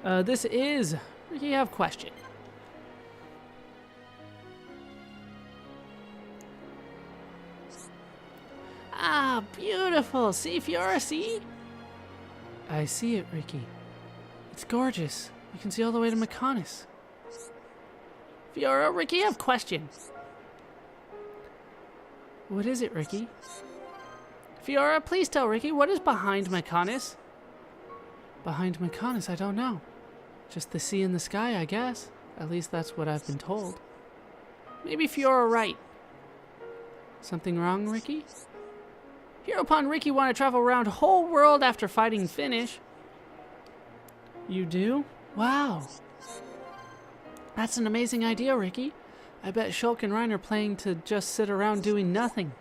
This is... You have a question. Ah, beautiful. See, Fiora, see? I see it, Ricky. It's gorgeous. You can see all the way to Mechonis. Fiora, Ricky, I have a question. What is it, Ricky? Fiora, please tell Ricky, what is behind Mechonis? Behind Mechonis, I don't know. Just the sea and the sky, I guess. At least that's what I've been told. Maybe Fiora right. Something wrong, Ricky? Hereupon Ricky want to travel around the whole world after fighting Finish. You do? Wow. That's an amazing idea, Ricky. I bet Shulk and Reiner are planning to just sit around doing nothing.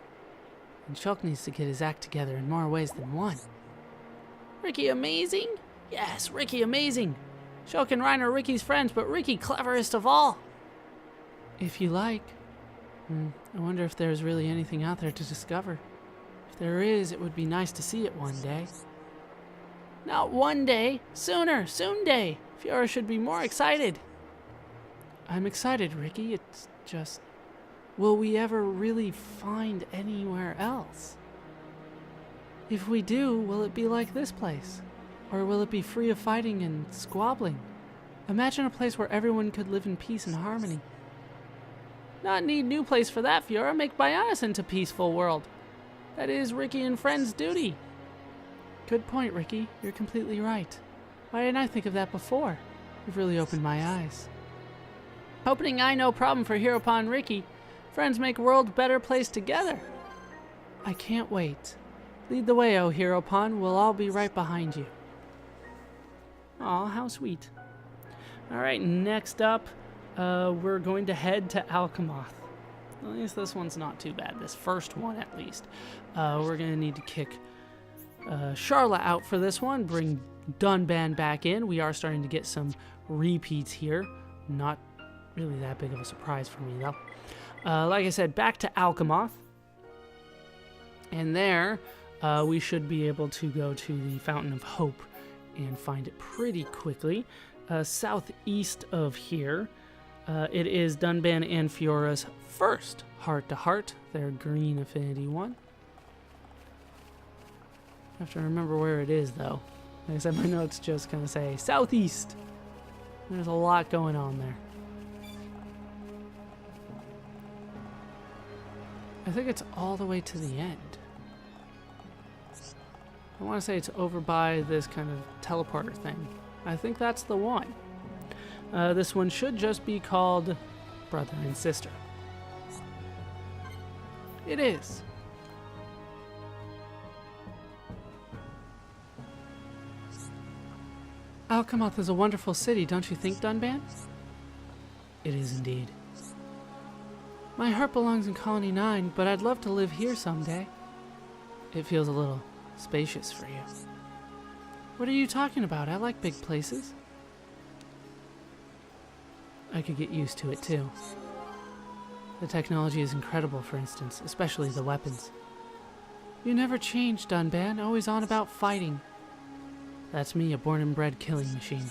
And Shulk needs to get his act together in more ways than one. Ricky amazing? Yes, Ricky amazing. Shulk and Reiner are Ricky's friends, but Ricky cleverest of all. If you like. I wonder if there's really anything out there to discover. If there is, it would be nice to see it one day. Not one day, sooner, soon day. Fiora should be more excited. I'm excited, Ricky. It's just... Will we ever really find anywhere else? If we do, will it be like this place? Or will it be free of fighting and squabbling? Imagine a place where everyone could live in peace and harmony. Not need new place for that, Fiora. Make Bionis into peaceful world. That is Ricky and friends' duty. Good point, Ricky. You're completely right. Why didn't I think of that before? You've really opened my eyes. Opening eye no problem for Heropon Ricky. Friends make world better place together. I can't wait. Lead the way, oh Heropon. We'll all be right behind you. Aw, how sweet. Alright, next up, we're going to head to Alchemoth. At least this one's not too bad. This first one, at least. We're going to need to kick Charla out for this one. Bring Dunban back in. We are starting to get some repeats here. Not really that big of a surprise for me, though. Like I said, back to Alchemoth. And there, we should be able to go to the Fountain of Hope and find it pretty quickly. Southeast of here, it is Dunban and Fiora's first heart-to-heart, their green affinity one. I have to remember where it is, though. Like I said, my notes just kind of say southeast. There's a lot going on there. I think it's all the way to the end. I want to say it's over by this kind of teleporter thing. I think that's the one. This one should just be called Brother and Sister. It is. Alchemoth is a wonderful city, don't you think, Dunban? It is indeed. My heart belongs in Colony 9, but I'd love to live here someday. It feels a little spacious for you. What are you talking about? I like big places. I could get used to it too. The technology is incredible, for instance, especially the weapons. You never change, Dunban, always on about fighting. That's me, a born and bred killing machine.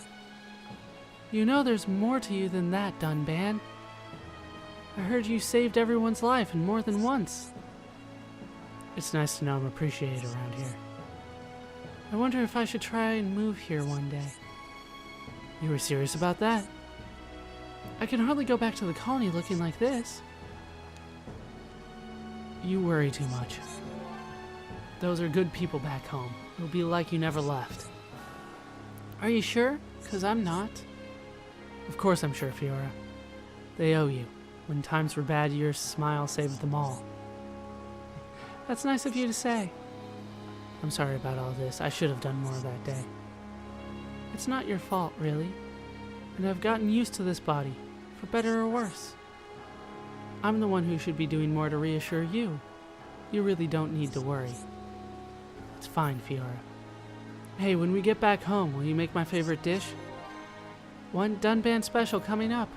You know there's more to you than that, Dunban. I heard you saved everyone's life, and more than once. It's nice to know I'm appreciated around here. I wonder if I should try and move here one day. You were serious about that? I can hardly go back to the colony looking like this. You worry too much. Those are good people back home. It'll be like you never left. Are you sure? 'Cause I'm not. Of course I'm sure, Fiora. They owe you. When times were bad, your smile saved them all. That's nice of you to say. I'm sorry about all this. I should have done more that day. It's not your fault, really. And I've gotten used to this body, for better or worse. I'm the one who should be doing more to reassure you. You really don't need to worry. It's fine, Fiora. Hey, when we get back home, will you make my favorite dish? One Dunban special coming up.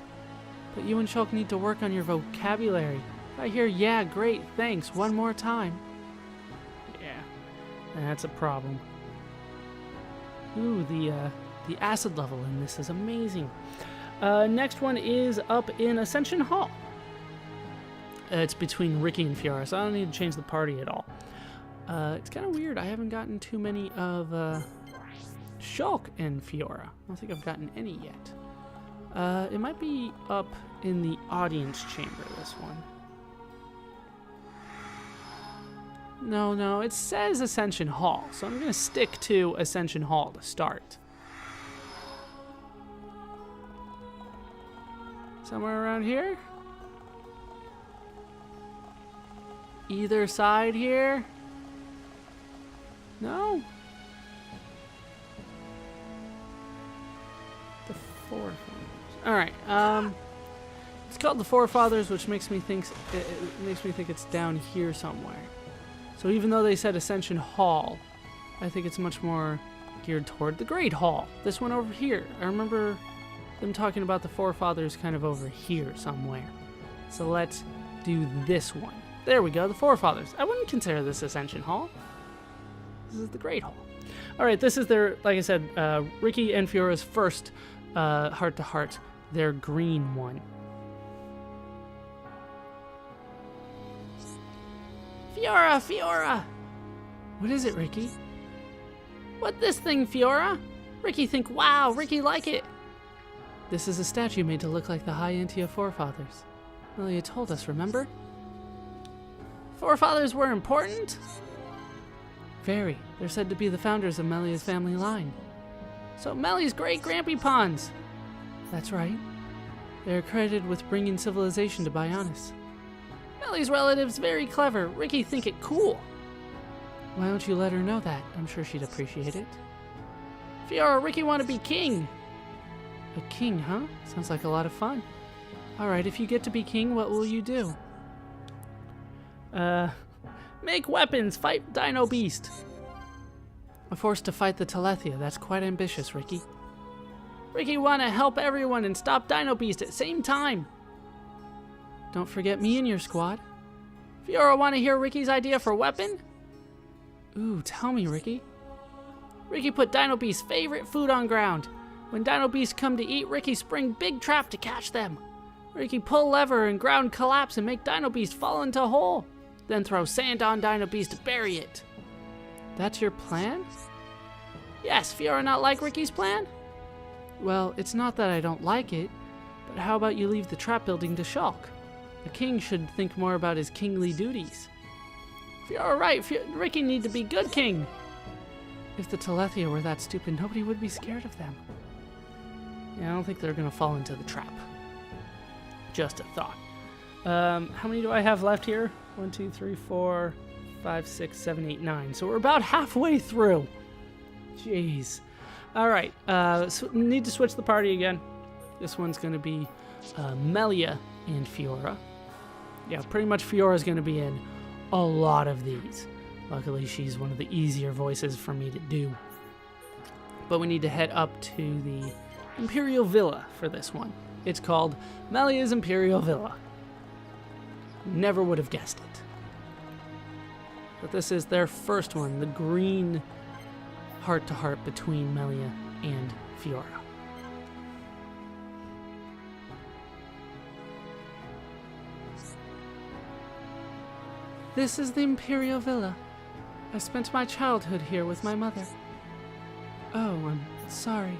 But you and Shulk need to work on your vocabulary. I hear, yeah, great, thanks, one more time. Yeah, that's a problem. Ooh, the The acid level in this is amazing. Next one is up in Ascension Hall. It's between Ricky and Fiora, so I don't need to change the party at all. It's kind of weird. I haven't gotten too many of Shulk and Fiora. I don't think I've gotten any yet. It might be up in the audience chamber, this one. No, it says Ascension Hall, so I'm going to stick to Ascension Hall to start. Somewhere around here? Either side here? No? The Forefathers. Alright, it's called the Forefathers, which makes me think it's down here somewhere. So even though they said Ascension Hall, I think it's much more geared toward the Great Hall. This one over here. I remember them talking about the Forefathers kind of over here somewhere. So let's do this one. There we go, the Forefathers. I wouldn't consider this Ascension Hall. This is the Great Hall. Alright, this is their, like I said, Ricky and Fiora's first heart-to-heart. Their green one. Fiora! What is it, Ricky? What this thing, Fiora? Ricky think, wow, Ricky like it. This is a statue made to look like the High Antia Forefathers. Melia told us, remember? Forefathers were important? Very. They're said to be the founders of Melia's family line. So Melia's great-grandpawns. That's right. They're credited with bringing civilization to Bionis. Melia's relative's very clever. Ricky think it cool. Why don't you let her know that? I'm sure she'd appreciate it. Fiora, Ricky want to be king. A king, huh? Sounds like a lot of fun. Alright, if you get to be king, what will you do? Make weapons, fight Dino Beast. A force to fight the Telethia, that's quite ambitious, Ricky. Ricky wanna help everyone and stop Dino Beast at the same time. Don't forget me in your squad. Fiora wanna hear Ricky's idea for weapon? Ooh, tell me, Ricky. Ricky put Dino Beast's favorite food on ground. When Dino Beasts come to eat, Ricky spring big trap to catch them. Ricky pull lever and ground collapse and make Dino Beast fall into a hole. Then throw sand on Dino Beast to bury it. That's your plan? Yes, Fiora not like Ricky's plan? Well, it's not that I don't like it, but how about you leave the trap building to Shulk? A king should think more about his kingly duties. Fiora right, Ricky need to be good king. If the Telethia were that stupid, nobody would be scared of them. Yeah, I don't think they're gonna fall into the trap. Just a thought. How many do I have left here? 1, 2, 3, 4, 5, 6, 7, 8, 9. So we're about halfway through. Jeez. Alright, so need to switch the party again. This one's gonna be Melia and Fiora. Yeah, pretty much Fiora's gonna be in a lot of these. Luckily, she's one of the easier voices for me to do. But we need to head up to the Imperial Villa for this one. It's called Melia's Imperial Villa. Never would have guessed it. But this is their first one, the green heart-to-heart between Melia and Fiora. This is the Imperial Villa. I spent my childhood here with my mother. Oh, I'm sorry.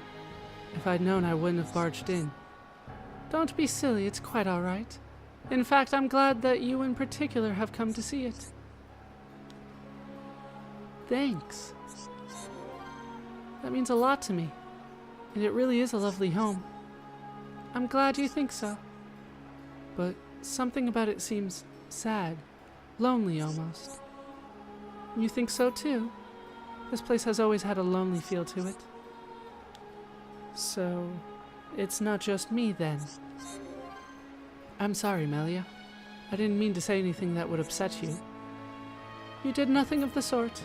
If I'd known, I wouldn't have barged in. Don't be silly, it's quite all right. In fact, I'm glad that you in particular have come to see it. Thanks. That means a lot to me, and it really is a lovely home. I'm glad you think so. But something about it seems sad, lonely almost. You think so too? This place has always had a lonely feel to it. So, it's not just me then. I'm sorry, Melia. I didn't mean to say anything that would upset you. You did nothing of the sort.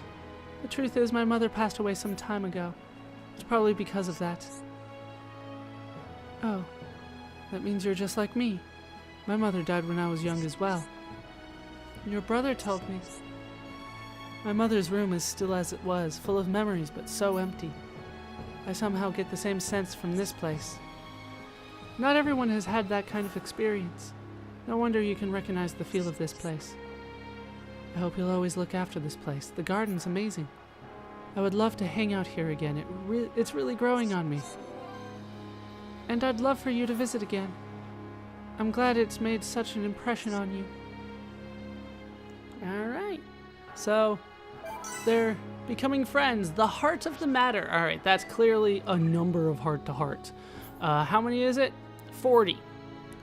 The truth is, my mother passed away some time ago. It's probably because of that. Oh, that means you're just like me. My mother died when I was young as well. Your brother told me. My mother's room is still as it was, full of memories, but so empty. I somehow get the same sense from this place. Not everyone has had that kind of experience. No wonder you can recognize the feel of this place. I hope you'll always look after this place. The garden's amazing. I would love to hang out here again. It's really growing on me. And I'd love for you to visit again. I'm glad it's made such an impression on you. Alright. So, they're becoming friends. The heart of the matter. Alright, that's clearly a number of heart-to-hearts. How many is it? 40.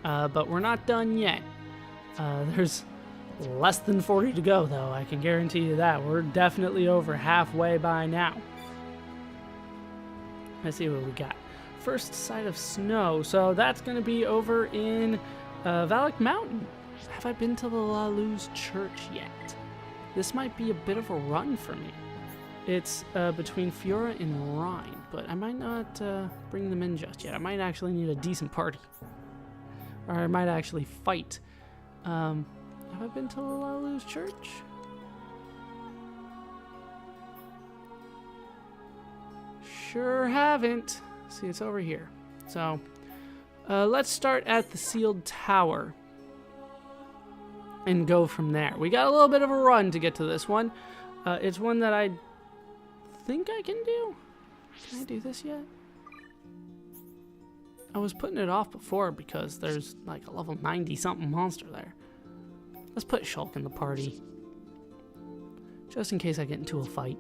But we're not done yet. There's less than 40 to go, though. I can guarantee you that. We're definitely over halfway by now. Let's see what we got. First sight of snow. So that's going to be over in Valak Mountain. Have I been to the La Luz Church yet? This might be a bit of a run for me. It's between Fiora and Rhine, but I might not bring them in just yet. I might actually need a decent party. Or I might actually fight. Have I been to the La Luz Church? Sure haven't. See, it's over here. So, let's start at the Sealed Tower and go from there. We got a little bit of a run to get to this one. It's one that I think I can do. Can I do this yet? I was putting it off before because there's like a level 90 something monster there. Let's put Shulk in the party. Just in case I get into a fight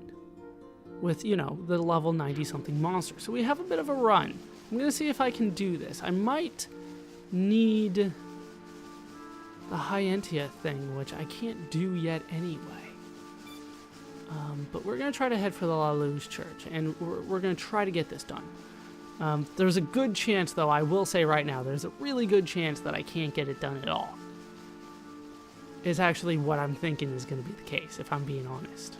with, you know, the level 90 something monster. So we have a bit of a run. I'm going to see if I can do this. I might need the Hyentia thing, which I can't do yet anyway. But we're going to try to head for the La Luz Church, and we're going to try to get this done. There's a good chance, though, I will say right now, there's a really good chance that I can't get it done at all. Is actually what I'm thinking is going to be the case, if I'm being honest.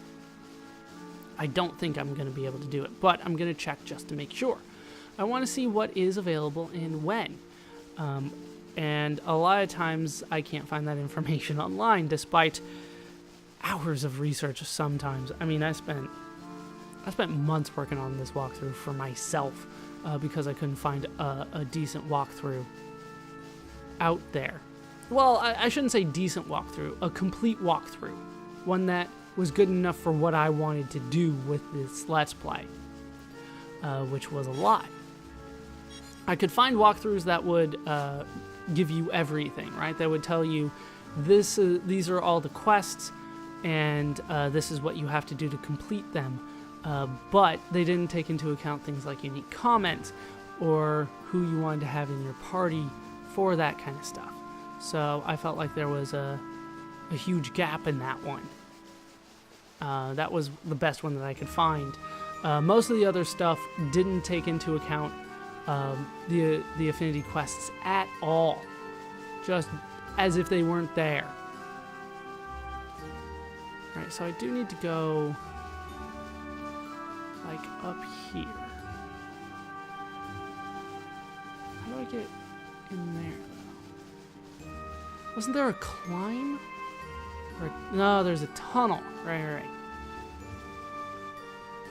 I don't think I'm going to be able to do it, but I'm going to check just to make sure. I want to see what is available and when. And a lot of times I can't find that information online, despite hours of research sometimes. I mean, I spent months working on this walkthrough for myself because I couldn't find a decent walkthrough out there. Well, I shouldn't say decent walkthrough, a complete walkthrough. One that was good enough for what I wanted to do with this Let's Play, which was a lot. I could find walkthroughs that would give you everything, right? That would tell you these are all the quests, and this is what you have to do to complete them. But they didn't take into account things like unique comments or who you wanted to have in your party for that kind of stuff. So I felt like there was a huge gap in that one. That was the best one that I could find. Most of the other stuff didn't take into account the affinity quests at all. Just as if they weren't there. Alright, so I do need to go like up here. How do I get in there? Wasn't there a climb? No, there's a tunnel. Right.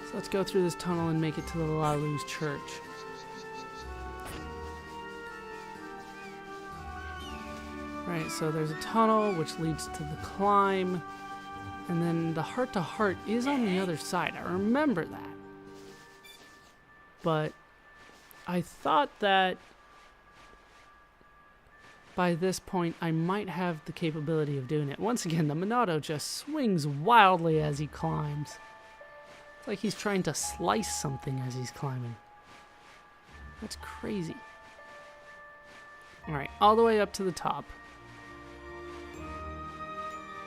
So let's go through this tunnel and make it to the La Luz Church. Right, so there's a tunnel which leads to the climb. And then the heart-to-heart is on the other side. I remember that. But I thought that by this point, I might have the capability of doing it. Once again, the Monado just swings wildly as he climbs. It's like he's trying to slice something as he's climbing. That's crazy. Alright, all the way up to the top.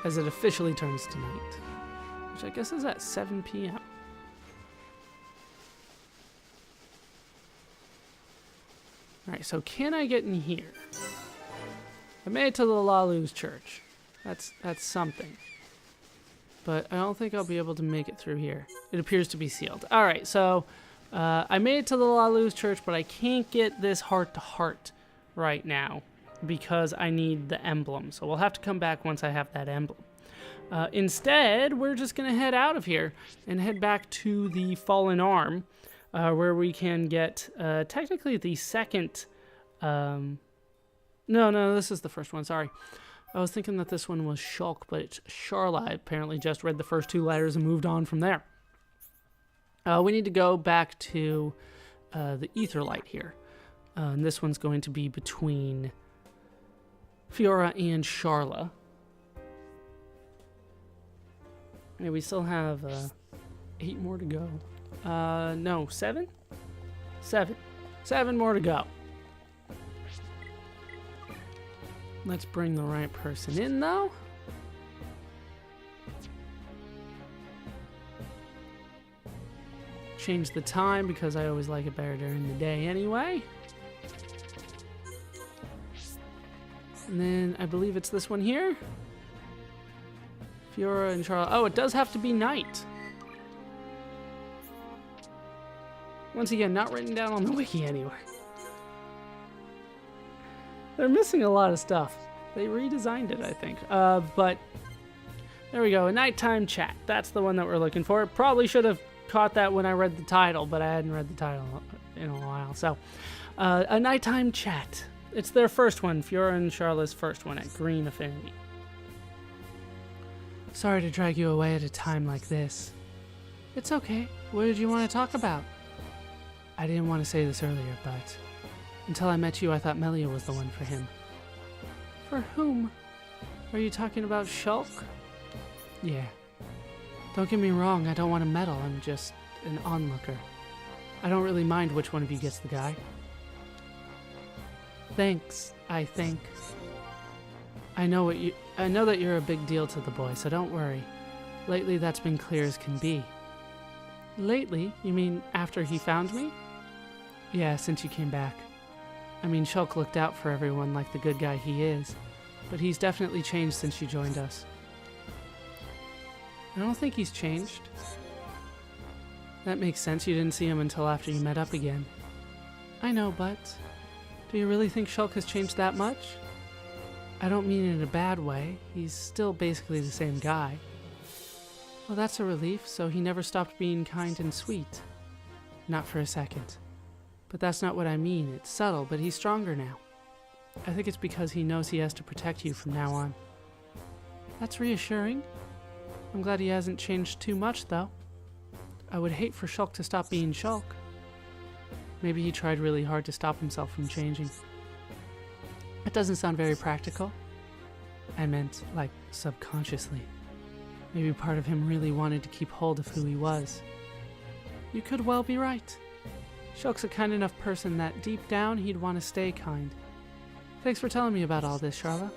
As it officially turns to night. Which I guess is at 7 p.m. Alright, so can I get in here? I made it to the La Luz Church. That's something. But I don't think I'll be able to make it through here. It appears to be sealed. Alright, so I made it to the La Luz Church, but I can't get this heart-to-heart right now because I need the emblem. So we'll have to come back once I have that emblem. Instead, we're just going to head out of here and head back to the Fallen Arm. where we can get technically the second... No, this is the first one, sorry. I was thinking that this one was Shulk, but it's Sharla. I apparently just read the first 2 letters and moved on from there. We need to go back to the ether light here. And this one's going to be between Fiora and Sharla. Yeah, we still have 8 more to go. No, 7? 7. 7 more to go. Let's bring the right person in, though. Change the time because I always like it better during the day anyway. And then I believe it's this one here. Fiora and Charlotte. Oh, it does have to be night. Once again, not written down on the wiki anywhere. They're missing a lot of stuff. They redesigned it, I think. But there we go. A nighttime chat. That's the one that we're looking for. Probably should have caught that when I read the title, but I hadn't read the title in a while. So, a nighttime chat. It's their first one. Fiora and Charlotte's first one at Green Affinity. Sorry to drag you away at a time like this. It's okay. What did you want to talk about? I didn't want to say this earlier, but until I met you, I thought Melia was the one for him. For whom? Are you talking about Shulk? Yeah. Don't get me wrong, I don't want to meddle. I'm just an onlooker. I don't really mind which one of you gets the guy. Thanks, I think. I know that you're a big deal to the boy, so don't worry. Lately, that's been clear as can be. Lately? You mean after he found me? Yeah, since you came back. I mean, Shulk looked out for everyone like the good guy he is, but he's definitely changed since you joined us. I don't think he's changed. That makes sense. You didn't see him until after you met up again. I know, but do you really think Shulk has changed that much? I don't mean in a bad way. He's still basically the same guy. Well, that's a relief, so he never stopped being kind and sweet. Not for a second. But that's not what I mean. It's subtle, but he's stronger now. I think it's because he knows he has to protect you from now on. That's reassuring. I'm glad he hasn't changed too much, though. I would hate for Shulk to stop being Shulk. Maybe he tried really hard to stop himself from changing. That doesn't sound very practical. I meant, like, subconsciously. Maybe part of him really wanted to keep hold of who he was. You could well be right. Shulk's a kind enough person that deep down he'd want to stay kind. Thanks for telling me about all this, Sharla.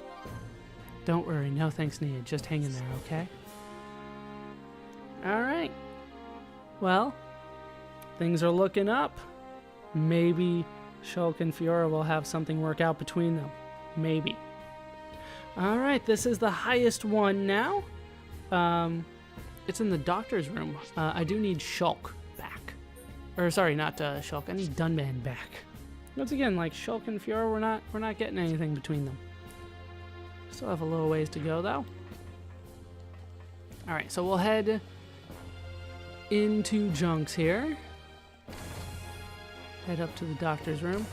Don't worry, no thanks needed. Just hang in there, okay? Alright. Well, things are looking up. Maybe Shulk and Fiora will have something work out between them. Maybe. Alright, this is the highest one now. It's in the doctor's room. I do need Shulk back. Or sorry, not Shulk. I need Dunman back. Once again, like Shulk and Fiora, we're not getting anything between them. Still have a little ways to go though. Alright, so we'll head into Junks here. Head up to the doctor's room.